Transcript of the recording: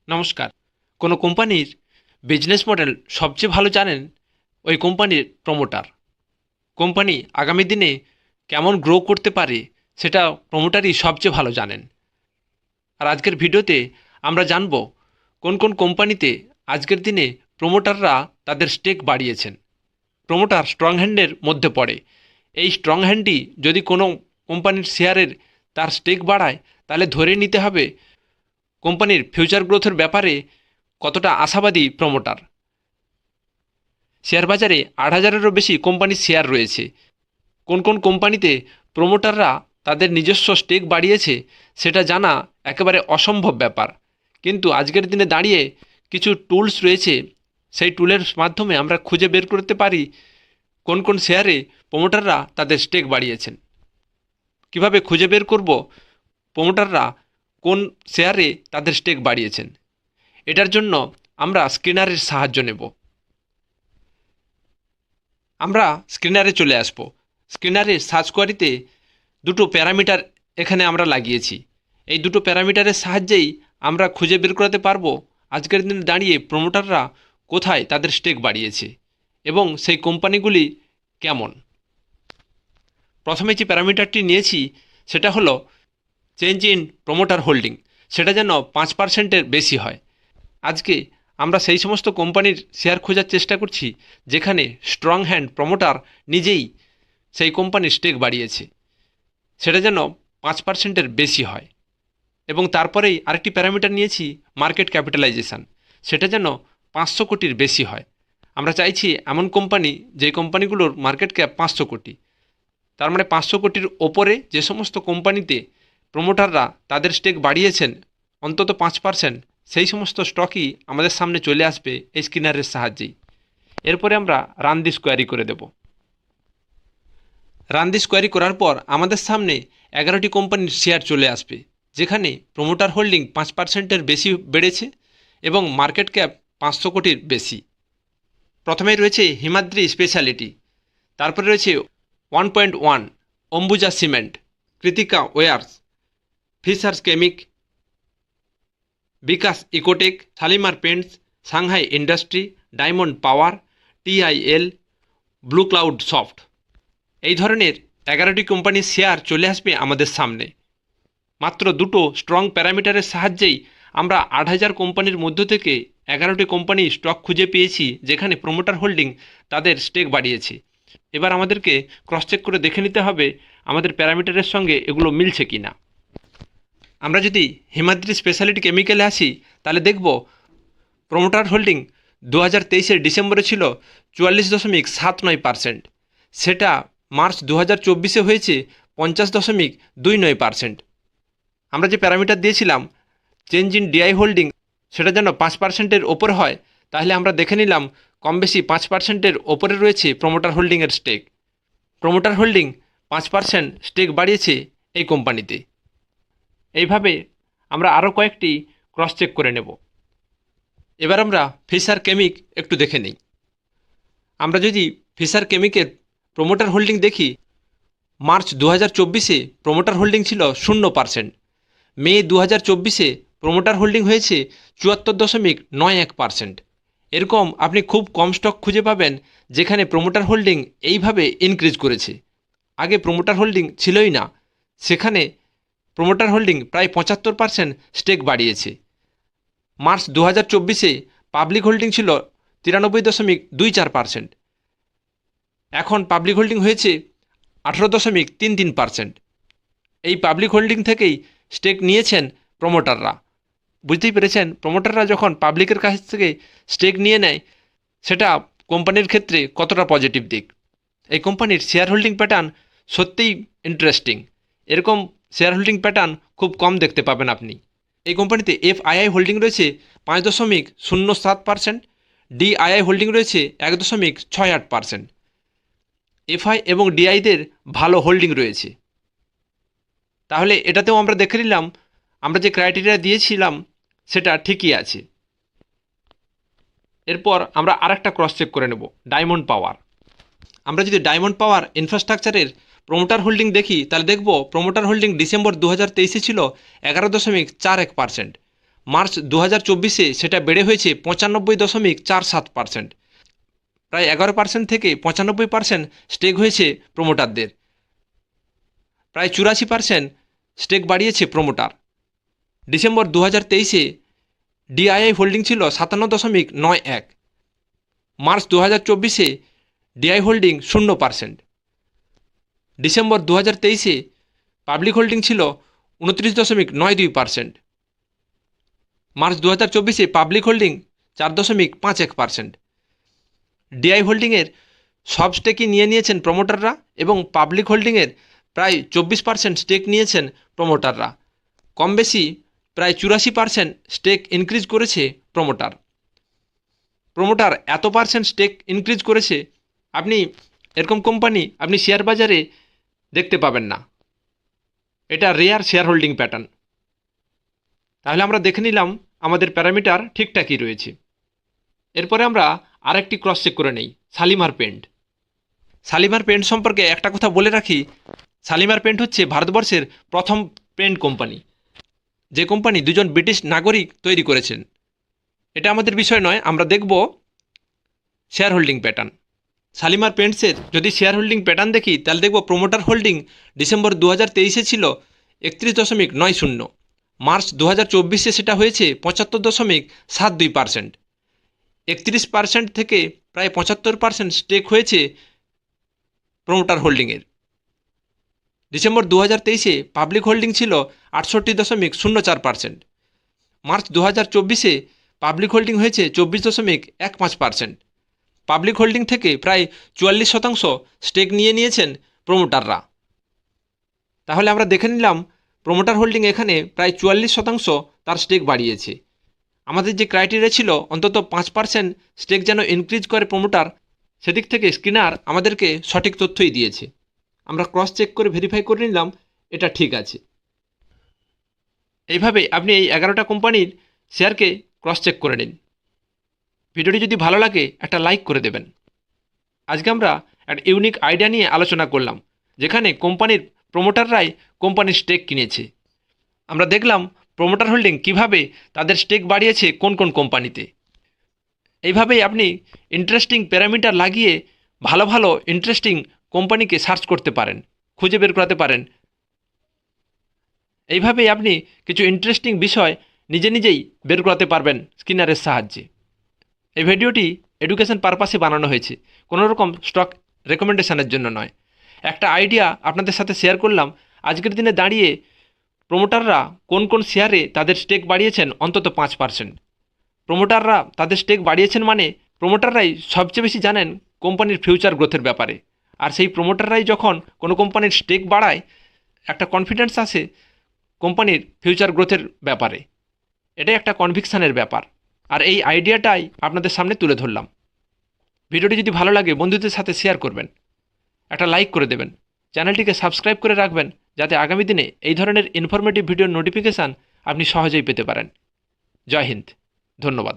নমস্কার। কোনো কোম্পানির বিজনেস মডেল সবচেয়ে ভালো জানেন ওই কোম্পানির প্রমোটার। কোম্পানি আগামী দিনে কেমন গ্রো করতে পারে সেটা প্রমোটারই সবচেয়ে ভালো জানেন। আর আজকের ভিডিওতে আমরা জানব কোন কোন কোম্পানিতে আজকের দিনে প্রমোটাররা তাদের স্টেক বাড়িয়েছেন। প্রমোটার স্ট্রং হ্যান্ডের মধ্যে পড়ে। এই স্ট্রং হ্যান্ডই যদি কোনো কোম্পানির শেয়ারের তার স্টেক বাড়ায়, তাহলে ধরে নিতে হবে কোম্পানির ফিউচার গ্রোথের ব্যাপারে কতটা আশাবাদী প্রমোটার। শেয়ার বাজারে ৮,০০০-এরও বেশি কোম্পানির শেয়ার রয়েছে। কোন কোন কোম্পানিতে প্রমোটাররা তাদের নিজস্ব স্টেক বাড়িয়েছে সেটা জানা একেবারে অসম্ভব ব্যাপার। কিন্তু আজকের দিনে দাঁড়িয়ে কিছু টুলস রয়েছে, সেই টুলের মাধ্যমে আমরা খুঁজে বের করতে পারি কোন কোন শেয়ারে প্রমোটাররা তাদের স্টেক বাড়িয়েছেন। কিভাবে খুঁজে বের করব প্রমোটাররা কোন শেয়ারে তাদের স্টেক বাড়িয়েছেন? এটার জন্য আমরা স্ক্রিনারের সাহায্য নেব। আমরা স্ক্রিনারে চলে আসব। স্ক্রিনারের সার্চ কোয়ারিতে দুটো প্যারামিটার এখানে আমরা লাগিয়েছি। এই দুটো প্যারামিটারের সাহায্যেই আমরা খুঁজে বের করতে পারবো আজকের দিনে দাঁড়িয়ে প্রমোটাররা কোথায় তাদের স্টেক বাড়িয়েছে এবং সেই কোম্পানিগুলি কেমন। প্রথমে যে প্যারামিটারটি নিয়েছি সেটা হলো চেঞ্জ ইন প্রমোটার হোল্ডিং, সেটা যেন 5%-এর বেশি হয়। আজকে আমরা সেই সমস্ত কোম্পানির শেয়ার খোঁজার চেষ্টা করছি যেখানে স্ট্রং হ্যান্ড প্রমোটার নিজেই সেই কোম্পানির স্টেক বাড়িয়েছে, সেটা যেন 5%-এর বেশি হয়। এবং তারপরেই আরেকটি প্যারামিটার নিয়েছি মার্কেট ক্যাপিটালাইজেশান, সেটা যেন 500 কোটির বেশি হয়। আমরা চাইছি এমন কোম্পানি যে কোম্পানিগুলোর মার্কেট ক্যাপ 500 কোটি। তার মানে 500 কোটির ওপরে যে সমস্ত কোম্পানিতে প্রমোটাররা তাদের স্টেক বাড়িয়েছেন অন্তত 5%, সেই সমস্ত স্টকই আমাদের সামনে চলে আসবে এই স্ক্রিনারের সাহায্যেই। এরপরে আমরা রান দিস কোয়ারি করে দেব। রান দিস কোয়ারি করার পর আমাদের সামনে 11টি কোম্পানির শেয়ার চলে আসবে যেখানে প্রমোটার হোল্ডিং 5%-এর বেশি বেড়েছে এবং মার্কেট ক্যাপ 500 কোটির বেশি। প্রথমেই রয়েছে হিমাদ্রি স্পেশালিটি, তারপরে রয়েছে 1.1, Ambuja cement, Kritika wires, Fishers Chemic, Vikas ecotech, Shalimar paints, Shanghai industry, diamond power, TIL, blue cloud soft. এই ধরনের 11টি কোম্পানির শেয়ার চলে আসবে আমাদের সামনে। মাত্র দুটো স্ট্রং প্যারামিটারের সাহায্যেই আমরা 8,000 কোম্পানির মধ্য থেকে 11টি কোম্পানি স্টক খুঁজে পেয়েছি যেখানে প্রমোটার হোল্ডিং তাদের স্টেক বাড়িয়েছে। এবার আমাদেরকে ক্রস চেক করে দেখে নিতে হবে আমাদের প্যারামিটারের সঙ্গে এগুলো মিলছে কি না। আমরা যদি হিমাদ্রি স্পেশালিটি কেমিক্যালে আসি তাহলে দেখব প্রমোটার হোল্ডিং 2023-এর ডিসেম্বরে ছিল 44.79%, সেটা মার্চ 2024-এ হয়েছে 50.29%। আমরা যে প্যারামিটার দিয়েছিলাম চেঞ্জ ইন ডিআই হোল্ডিং, সেটা যেন 5%-এর ওপরে হয়, তাহলে আমরা দেখে নিলাম কম বেশি 5%-এর ওপরে রয়েছে প্রমোটার হোল্ডিংয়ের স্টেক। প্রমোটার হোল্ডিং 5% স্টেক বাড়িয়েছে এই কোম্পানিতে। এইভাবে আমরা আরও কয়েকটি ক্রস চেক করে নেব। এবার আমরা ফিশার কেমিক একটু দেখে নিই। আমরা যদি ফিশার কেমিকের প্রমোটার হোল্ডিং দেখি, মার্চ 2024-এ প্রমোটার হোল্ডিং ছিল 0%, মে 2024-এ প্রমোটার হোল্ডিং হয়েছে 74.91%। এরকম আপনি খুব কম স্টক খুঁজে পাবেন যেখানে প্রমোটার হোল্ডিং এইভাবে ইনক্রিজ করেছে। আগে প্রমোটার হোল্ডিং ছিলই না, সেখানে প্রমোটার হোল্ডিং প্রায় 75% স্টেক বাড়িয়েছে। মার্চ 2024-এ পাবলিক হোল্ডিং ছিল 93.24%, এখন পাবলিক হোল্ডিং হয়েছে 18.33%। এই পাবলিক হোল্ডিং থেকেই স্টেক নিয়েছেন প্রমোটাররা। বুঝতেই পেরেছেন, প্রমোটাররা যখন পাবলিকের কাছ থেকে স্টেক নিয়ে নেয় সেটা কোম্পানির ক্ষেত্রে কতটা পজিটিভ দিক। এই কোম্পানির শেয়ার হোল্ডিং প্যাটার্ন সত্যিই ইন্টারেস্টিং। এরকম শেয়ার হোল্ডিং প্যাটার্ন খুব কম দেখতে পাবেন আপনি। এই কোম্পানিতে এফআইআই হোল্ডিং রয়েছে 5.07%, ডিআইআই হোল্ডিং রয়েছে 1.68%। এফআই এবং ডিআইদের ভালো হোল্ডিং রয়েছে। তাহলে এটাতেও আমরা দেখে নিলাম আমরা যে ক্রাইটেরিয়া দিয়েছিলাম সেটা ঠিকই আছে। এরপর আমরা আরেকটা ক্রস চেক করে নেব, ডায়মন্ড পাওয়ার। আমরা যদি ডায়মন্ড পাওয়ার ইনফ্রাস্ট্রাকচারের প্রমোটার হোল্ডিং দেখি তাহলে দেখব প্রমোটার হোল্ডিং ডিসেম্বর 2023-এ ছিল 11.41%, মার্চ 2024-এ সেটা বেড়ে হয়েছে 95.47%। প্রায় 11% থেকে 95% স্টেক হয়েছে প্রোমোটারদের। প্রায় 84% স্টেক বাড়িয়েছে প্রোমোটার। ডিসেম্বর 2023-এ ডিআইআই হোল্ডিং ছিল 57.91। মার্চ 2024-এ ডিআই হোল্ডিং 0%। ডিসেম্বর 2023-এ পাবলিক হোল্ডিং ছিল 29.92%। মার্চ 2024-এ পাবলিক হোল্ডিং 4.51%। ডিআই হোল্ডিংয়ের সব স্টেকই নিয়ে নিয়েছেন প্রমোটাররা এবং পাবলিক হোল্ডিংয়ের প্রায় 24% স্টেক নিয়েছেন প্রমোটাররা। কম বেশি প্রায় 84% স্টেক ইনক্রিজ করেছে প্রমোটার। প্রমোটার এত পার্সেন্ট স্টেক ইনক্রিজ করেছে, আপনি এরকম কোম্পানি আপনি শেয়ার বাজারে দেখতে পাবেন না। এটা রেয়ার শেয়ার হোল্ডিং প্যাটার্ন। তাহলে আমরা দেখে নিলাম আমাদের প্যারামিটার ঠিকঠাকই রয়েছে। এরপরে আমরা আরেকটি ক্রস চেক করে নেই, শালিমার পেন্ট। শালিমার পেন্ট সম্পর্কে একটা কথা বলে রাখি, শালিমার পেন্ট হচ্ছে ভারতবর্ষের প্রথম পেন্ট কোম্পানি, যে কোম্পানি দুজন ব্রিটিশ নাগরিক তৈরি করেছেন। এটা আমাদের বিষয় নয়, আমরা দেখব শেয়ার হোল্ডিং প্যাটার্ন। শালিমার পেন্টসের যদি শেয়ার হোল্ডিং প্যাটার্ন দেখি তাহলে দেখব প্রমোটার হোল্ডিং ডিসেম্বর 2023-এ ছিল 31.90। মার্চ 2024-এ সেটা হয়েছে 75.72%। 31% থেকে প্রায় 75% স্টেক হয়েছে প্রমোটার হোল্ডিংয়ের। ডিসেম্বর 2023-এ পাবলিক হোল্ডিং ছিল 68.04%। মার্চ 2024-এ পাবলিক হোল্ডিং হয়েছে 24.15%। পাবলিক হোল্ডিং থেকে প্রায় 44% স্টেক নিয়ে নিয়েছেন প্রমোটাররা। তাহলে আমরা দেখে নিলাম প্রমোটার হোল্ডিং এখানে প্রায় 44% তার স্টেক বাড়িয়েছে। আমাদের যে ক্রাইটেরিয়া ছিল অন্তত 5% স্টেক যেন ইনক্রিজ করে প্রমোটার, সেদিক থেকে স্ক্রিনার আমাদেরকে সঠিক তথ্যই দিয়েছে। আমরা ক্রস চেক করে ভেরিফাই করে নিলাম এটা ঠিক আছে। এইভাবে আপনি এই 11টা কোম্পানির শেয়ারকে ক্রস চেক করে নিন। ভিডিওটি যদি ভালো লাগে একটা লাইক করে দেবেন। আজকে আমরা একটা ইউনিক আইডিয়া নিয়ে আলোচনা করলাম, যেখানে কোম্পানির প্রমোটাররাই কোম্পানির স্টেক কিনেছে। আমরা দেখলাম প্রমোটার হোল্ডিং কিভাবে তাদের স্টেক বাড়িয়েছে কোন কোন কোম্পানিতে। এইভাবেই আপনি ইন্টারেস্টিং প্যারামিটার লাগিয়ে ভালো ভালো ইন্টারেস্টিং কোম্পানিকে সার্চ করতে পারেন, খুঁজে বের করাতে পারেন। এইভাবেই আপনি কিছু ইন্টারেস্টিং বিষয় নিজে নিজেই বের করাতে পারবেন স্ক্রিনারের সাহায্যে। এই ভিডিওটি এডুকেশন পারপাসে বানানো হয়েছে, কোনো রকম স্টক রেকমেন্ডেশনের জন্য নয়। একটা আইডিয়া আপনাদের সাথে শেয়ার করলাম। আজকের দিনে দাঁড়িয়ে প্রমোটাররা কোন কোন শেয়ারে তাদের স্টেক বাড়িয়েছেন অন্তত 5%। প্রমোটাররা তাদের স্টেক বাড়িয়েছেন মানে প্রমোটাররাই সবচেয়ে বেশি জানেন কোম্পানির ফিউচার গ্রোথের ব্যাপারে। আর সেই প্রমোটাররাই যখন কোনো কোম্পানির স্টেক বাড়ায়, একটা কনফিডেন্স আসে কোম্পানির ফিউচার গ্রোথের ব্যাপারে। এটাই একটা কনভিকশানের ব্যাপার। আর এই আইডিয়াটাই আপনাদের সামনে তুলে ধরলাম। ভিডিওটি যদি ভালো লাগে বন্ধুদের সাথে শেয়ার করবেন, একটা লাইক করে দেবেন, চ্যানেলটিকে সাবস্ক্রাইব করে রাখবেন, যাতে আগামী দিনে এই ধরনের ইনফরমেটিভ ভিডিওর নোটিফিকেশান আপনি সহজেই পেতে পারেন। জয় হিন্দ, ধন্যবাদ।